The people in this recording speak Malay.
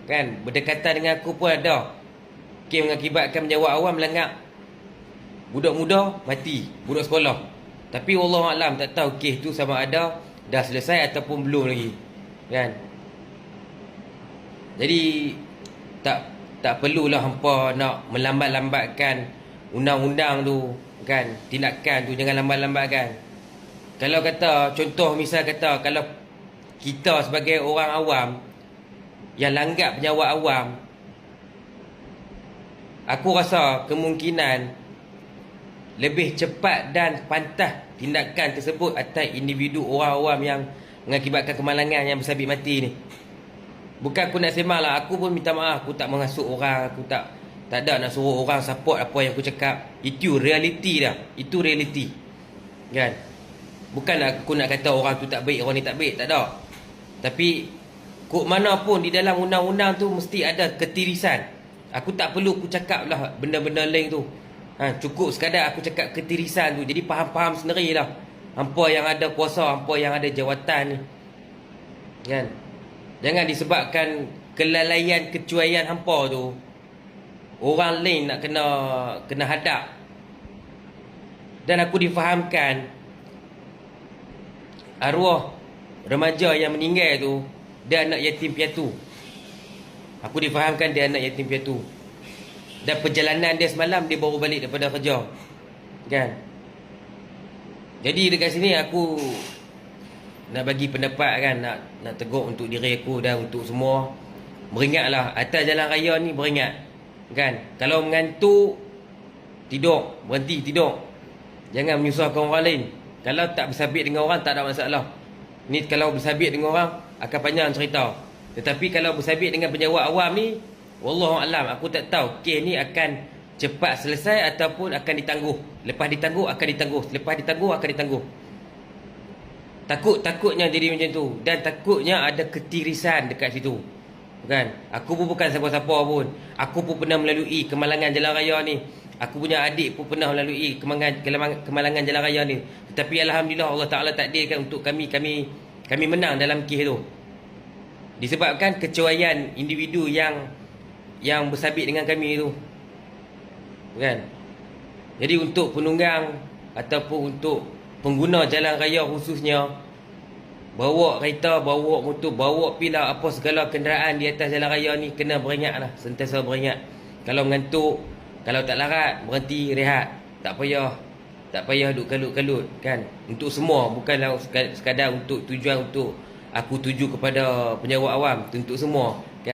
kan, berdekatan dengan aku pun ada kes mengakibatkan penjawat awam melanggar. Budak muda mati, budak sekolah. Tapi wallahualam tak tahu kes tu sama ada dah selesai ataupun belum lagi. Kan? Jadi tak perlulah hampa nak melambat-lambatkan undang-undang tu, kan? Tindakan tu jangan lambat-lambatkan. Kalau kata contoh misal kata kalau kita sebagai orang awam yang langgar penjawat awam, aku rasa kemungkinan lebih cepat dan pantas tindakan tersebut atas individu orang awam yang mengakibatkan kemalangan yang bersabit mati ni. Bukan aku nak sembang lah, aku pun minta maaf, aku tak mengasuk orang, aku tak ada nak suruh orang support apa yang aku cakap. Itu realiti dah, itu realiti. Kan? Bukan aku nak kata orang tu tak baik, orang ni tak baik, tak ada. Tapi kok mana pun di dalam undang-undang tu mesti ada ketirisan. Aku tak perlu aku cakap lah benda-benda lain tu. Cukup sekadar aku cakap ketirisan tu. Jadi faham-faham sendiri lah hampa yang ada kuasa, hampa yang ada jawatan ni. Kan? Jangan disebabkan kelalaian, kecuaian hampa tu orang lain nak kena hadap. Dan aku difahamkan arwah remaja yang meninggal tu dia anak yatim piatu. Aku difahamkan dia anak yatim piatu. Dan perjalanan dia semalam dia baru balik daripada kerja. Kan? Jadi dekat sini aku nak bagi pendapat kan, nak tegur untuk diri aku dan untuk semua. Beringatlah atas jalan raya ni, beringat. Kan? Kalau mengantuk, tidur, berhenti tidur. Jangan menyusahkan orang lain. Kalau tak bersabit dengan orang tak ada masalah. Ni kalau bersabit dengan orang akan panjang cerita. Tetapi kalau bersabit dengan penjawat awam ni, wallahualam aku tak tahu kes ni akan cepat selesai ataupun akan ditangguh. Lepas ditangguh akan ditangguh, lepas ditangguh akan ditangguh. Takutnya jadi macam tu. Dan takutnya ada ketirisan dekat situ. Kan? Aku pun bukan siapa-siapa pun. Aku pun pernah melalui kemalangan jalan raya ni. Aku punya adik pun pernah melalui kemalangan jalan raya ni. Tetapi alhamdulillah Allah Taala takdirkan untuk kami menang dalam kes tu. Disebabkan kecuaian individu yang bersabit dengan kami tu. Kan? Jadi untuk penunggang ataupun untuk pengguna jalan raya khususnya, bawa kereta, bawa motor, bawa pila apa segala kenderaan di atas jalan raya ni kena beringatlah, sentiasa beringat. Kalau mengantuk, kalau tak larat, berhenti rehat. Tak payah duk kalut-kalut, kan? Untuk semua, bukanlah sekadar untuk tujuan untuk aku tuju kepada penjawat awam, untuk semua.